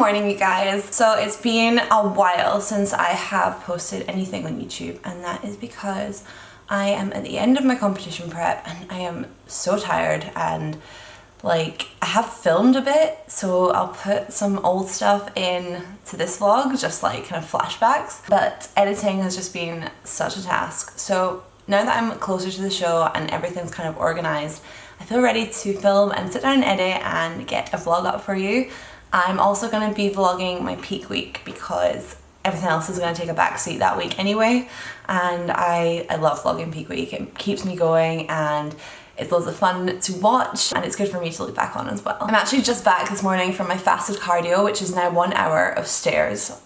morning, you guys. So it's been a while since I have posted anything on YouTube, and that is because I am at the end of my competition prep and I am so tired, and like I have filmed a bit, so I'll put some old stuff in to this vlog, just like kind of flashbacks, but editing has just been such a task. So now that I'm closer to the show and everything's kind of organized, I feel ready to film and sit down and edit and get a vlog up for you. I'm also going to be vlogging my peak week because everything else is going to take a back seat that week anyway, and I love vlogging peak week. It keeps me going and it's loads of fun to watch, and it's good for me to look back on as well. I'm actually just back this morning from my fasted cardio, which is now 1 hour of stairs.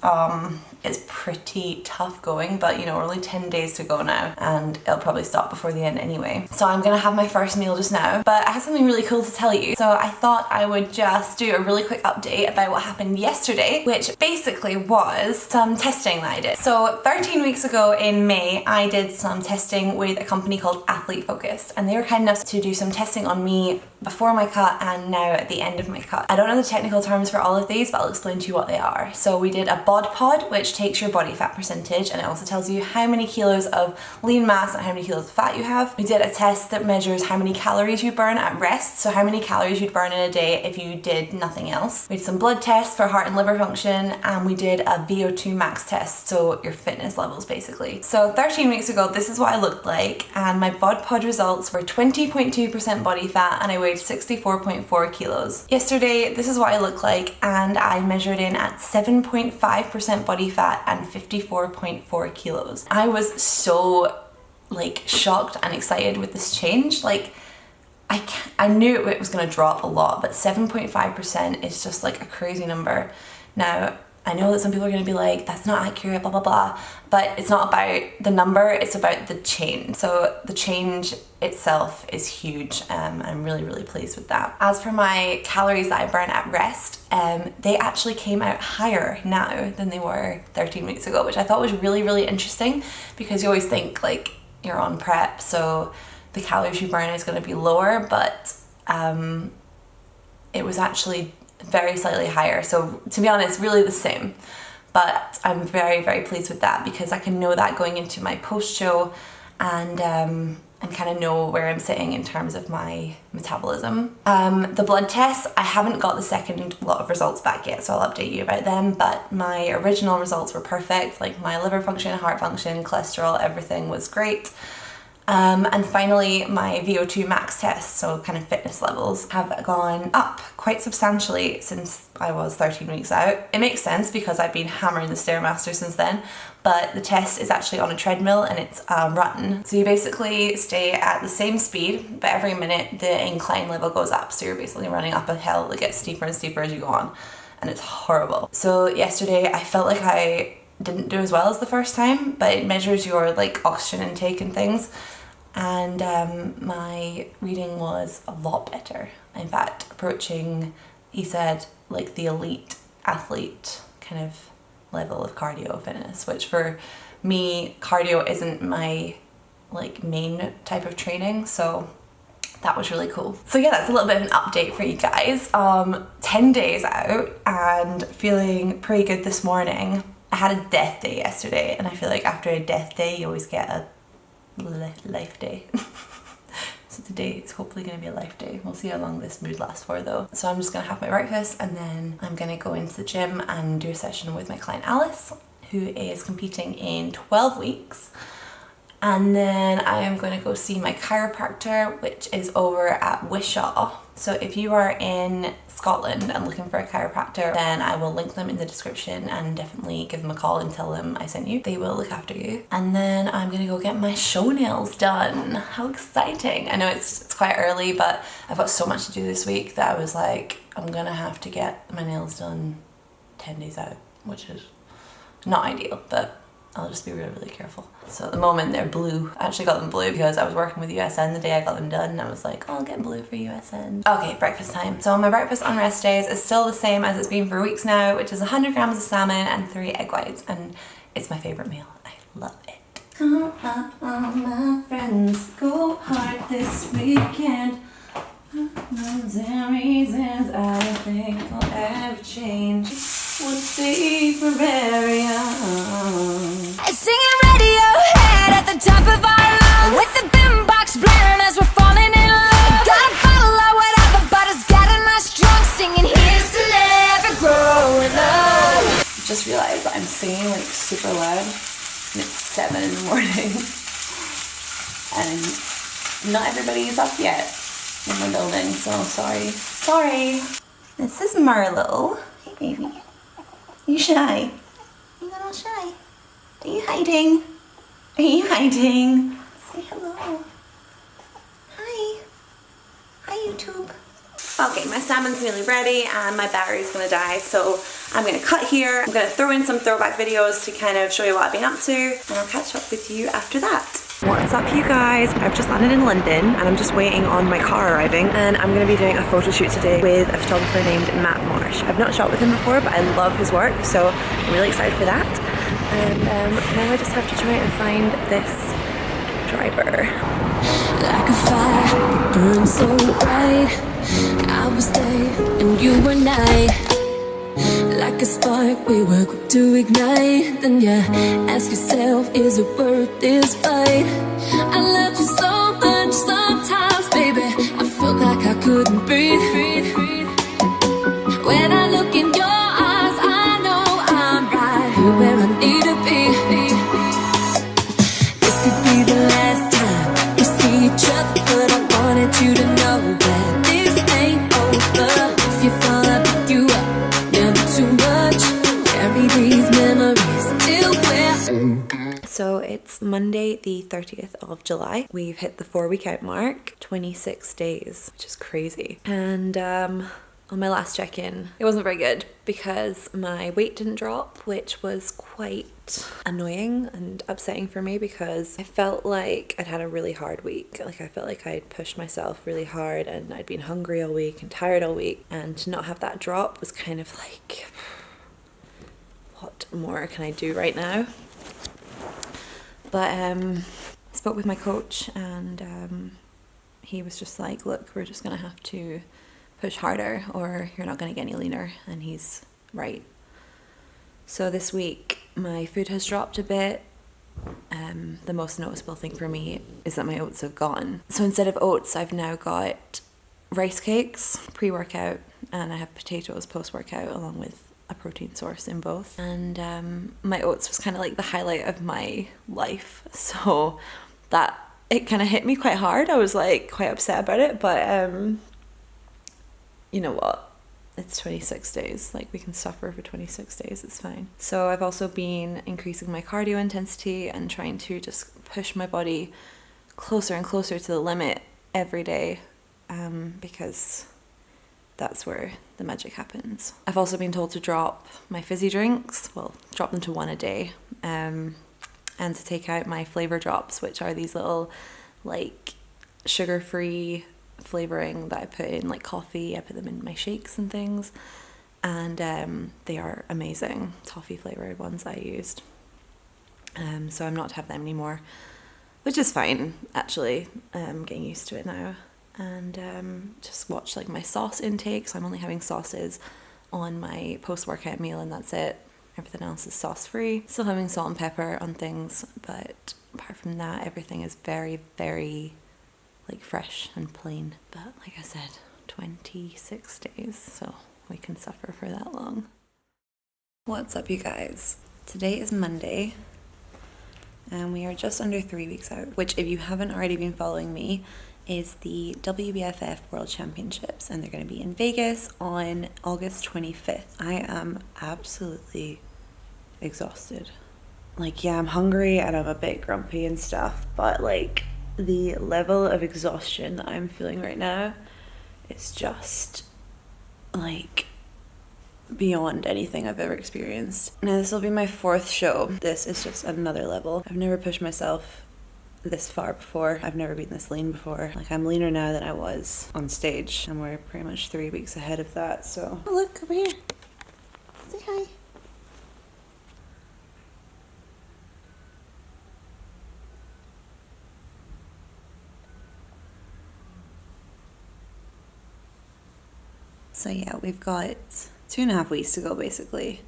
It's pretty tough going, but you know, we're only 10 days to go now and it'll probably stop before the end anyway. So I'm gonna have my first meal just now, but I have something really cool to tell you. So I thought I would just do a really quick update about what happened yesterday, which basically was some testing that I did. So 13 weeks ago in May, I did some testing with a company called Athlete Focused, and they were kind enough to do some testing on me before my cut and now at the end of my cut. I don't know the technical terms for all of these, but I'll explain to you what they are. So we did a bod pod, which takes your body fat percentage, and it also tells you how many kilos of lean mass and how many kilos of fat you have. We did a test that measures how many calories you burn at rest, so how many calories you'd burn in a day if you did nothing else. We did some blood tests for heart and liver function, and we did a VO2 max test, so your fitness levels basically. So 13 weeks ago, this is what I looked like, and my bod pod results were 20.2% body fat and I weighed 64.4 kilos. Yesterday, this is what I look like, and I measured in at 7.5% body fat and 54.4 kilos. I was so like shocked and excited with this change. Like I knew it was going to drop a lot, but 7.5% is just like a crazy number. Now, I know that some people are going to be like, that's not accurate, blah, blah, blah, but it's not about the number, it's about the change. So the change itself is huge. I'm really, really pleased with that. As for my calories that I burn at rest, they actually came out higher now than they were 13 weeks ago, which I thought was really, really interesting, because you always think like you're on prep, so the calories you burn is going to be lower, but it was actually very slightly higher. So to be honest, really the same, but I'm very, very pleased with that because I can know that going into my post show, and kind of know where I'm sitting in terms of my metabolism. The blood tests, I haven't got the second lot of results back yet, so I'll update you about them, but my original results were perfect. Like my liver function, heart function, cholesterol, everything was great. And finally, my VO2 max test, so kind of fitness levels, have gone up quite substantially since I was 13 weeks out. It makes sense because I've been hammering the Stairmaster since then, but the test is actually on a treadmill and it's a run. So you basically stay at the same speed, but every minute the incline level goes up. So you're basically running up a hill that gets steeper and steeper as you go on, and it's horrible. So yesterday I felt like I didn't do as well as the first time, but it measures your like oxygen intake and things. And my reading was a lot better. In fact, approaching, he said, like the elite athlete kind of level of cardio fitness, which for me, cardio isn't my like main type of training. So that was really cool. So yeah, that's a little bit of an update for you guys. 10 days out and feeling pretty good this morning. I had a death day yesterday, and I feel like after a death day, you always get a life day. So today it's hopefully going to be a life day. We'll see how long this mood lasts for though. So I'm just going to have my breakfast, and then I'm going to go into the gym and do a session with my client Alice, who is competing in 12 weeks. And then I am going to go see my chiropractor, which is over at Wishaw. So if you are in Scotland and looking for a chiropractor, then I will link them in the description, and definitely give them a call and tell them I sent you. They will look after you. And then I'm gonna go get my show nails done. How exciting. I know it's quite early, but I've got so much to do this week that I was like, I'm gonna have to get my nails done 10 days out, which is not ideal, but I'll just be really, really careful. So at the moment they're blue. I actually got them blue because I was working with USN the day I got them done, and I was like, oh, I'll get blue for USN. Okay, breakfast time. So my breakfast on rest days is still the same as it's been for weeks now, which is 100 grams of salmon and 3 egg whites, and it's my favorite meal. I love it. Come on, all my friends, go hard this weekend. There are reasons I don't think will ever change. would stay for very young. Singing Radiohead at the top of our lungs, with the boombox blaring as we're falling in love. Got a bottle or whatever, but it's getting us drunk. Singing here's to never growing up. Just realized I'm singing like super loud, and it's 7 in the morning, and not everybody's up yet in my building, so sorry. This is Marlo. Hey baby. You shy? You got all shy? Are you hiding? Are you hiding? Say hello. Hi. Hi YouTube. Okay, my salmon's nearly ready and my battery's gonna die, so I'm gonna cut here. I'm gonna throw in some throwback videos to kind of show you what I've been up to, and I'll catch up with you after that. What's up you guys? I've just landed in London and I'm just waiting on my car arriving, and I'm gonna be doing a photo shoot today with a photographer named Matt Marsh. I've not shot with him before, but I love his work, so I'm really excited for that. And now I just have to try and find this driver. Like a fire, burn so bright. I was there and you were night. Like a spark, we were quick to ignite. Then you ask yourself, is it worth this fight? I loved you so much sometimes, baby, I felt like I couldn't breathe. When I look in your eyes, I know I'm right here where I need to be. This could be the last time we see each other, but I wanted you to know that this ain't over. If you fall, I pick you up, never too much. Carry these memories till we're. So it's Monday the 30th of July. We've hit the 4-week out mark, 26 days, which is crazy. And on my last check-in, it wasn't very good because my weight didn't drop, which was quite annoying and upsetting for me because I felt like I'd had a really hard week. Like I felt like I'd pushed myself really hard and I'd been hungry all week and tired all week, and to not have that drop was kind of like, what more can I do right now? But I spoke with my coach and he was just like, look, we're just gonna have to push harder or you're not gonna get any leaner, and he's right. So this week my food has dropped a bit. The most noticeable thing for me is that my oats have gone. So instead of oats, I've now got rice cakes pre-workout, and I have potatoes post-workout along with a protein source in both. And my oats was kind of like the highlight of my life, so that it kind of hit me quite hard. I was like quite upset about it, but you know what, it's 26 days, like we can suffer for 26 days, it's fine. So I've also been increasing my cardio intensity and trying to just push my body closer and closer to the limit every day, because that's where the magic happens. I've also been told to drop my fizzy drinks, well, drop them to 1 a day, and to take out my flavor drops, which are these little like sugar-free flavoring that I put in like coffee. I put them in my shakes and things, and they are amazing, toffee flavored ones I used. So I'm not to have them anymore, which is fine actually. I'm getting used to it now. And just watch like my sauce intake, so I'm only having sauces on my post-workout meal and that's it. Everything else is sauce free. Still having salt and pepper on things, but apart from that everything is very, very like fresh and plain. But like I said, 26 days, so we can suffer for that long. What's up you guys? Today is Monday and we are just under 3 weeks out, which if you haven't already been following me is the WBFF World Championships, and they're going to be in Vegas on August 25th. I am absolutely exhausted. Like, yeah, I'm hungry and I'm a bit grumpy and stuff, but like the level of exhaustion that I'm feeling right now is just like beyond anything I've ever experienced. Now this will be my 4th show. This is just another level. I've never pushed myself this far before. I've never been this lean before. Like, I'm leaner now than I was on stage, and we're pretty much 3 weeks ahead of that. So oh, look over here, say hi. So yeah, we've got 2.5 weeks to go basically,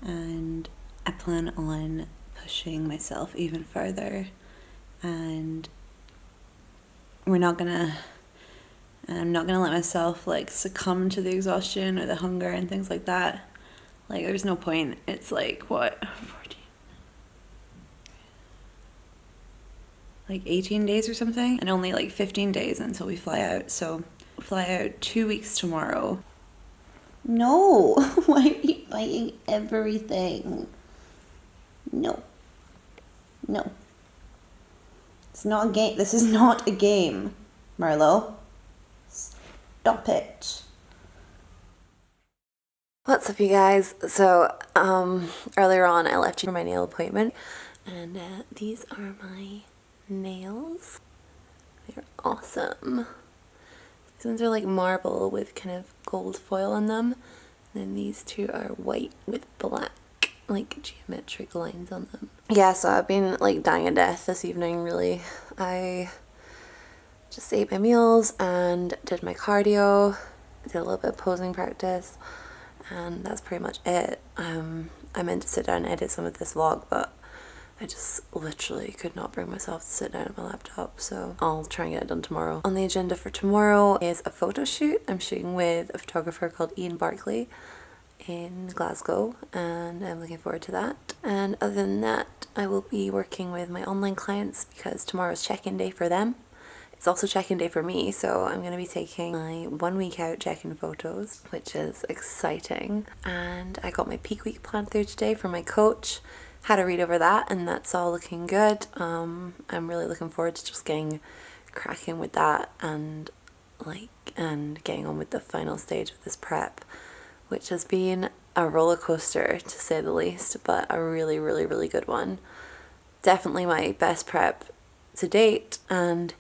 and I plan on pushing myself even further, and I'm not gonna let myself like succumb to the exhaustion or the hunger and things like that. Like, there's no point. It's like, what, 14, like 18 days or something, and only like 15 days until we fly out. So we fly out 2 weeks tomorrow. No, why are you biting everything? No. It's not a game. This is not a game, Marlo. Stop it. What's up, you guys? So, earlier on I left you for my nail appointment, and these are my nails. They're awesome. These ones are like marble with kind of gold foil on them, and then these two are white with black, like geometric lines on them. Yeah, so I've been like dying a death this evening, really. I just ate my meals and did my cardio, did a little bit of posing practice, and that's pretty much it. I meant to sit down and edit some of this vlog, but I just literally could not bring myself to sit down at my laptop, so I'll try and get it done tomorrow. On the agenda for tomorrow is a photo shoot. I'm shooting with a photographer called Ian Barkley in Glasgow, and I'm looking forward to that. And other than that, I will be working with my online clients because tomorrow's check-in day for them. It's also check-in day for me, so I'm going to be taking my 1 week out check-in photos, which is exciting. And I got my peak week planned through today from my coach. Had a read over that, and that's all looking good. I'm really looking forward to just getting cracking with that and getting on with the final stage of this prep, which has been a roller coaster to say the least, but a really, really, really good one. Definitely my best prep to date, and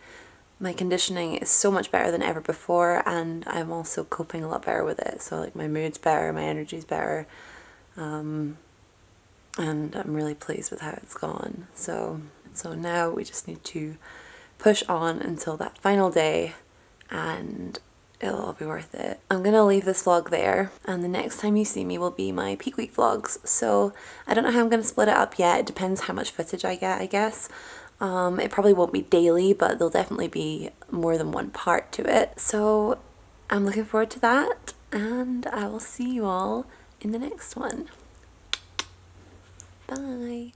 my conditioning is so much better than ever before, and I'm also coping a lot better with it. So like my mood's better, my energy's better, and I'm really pleased with how it's gone. So now we just need to push on until that final day, and it'll all be worth it. I'm gonna leave this vlog there, and the next time you see me will be my peak week vlogs. So I don't know how I'm gonna split it up yet. It depends how much footage I get, I guess. It probably won't be daily, but there'll definitely be more than one part to it. So I'm looking forward to that, and I will see you all in the next one. Bye.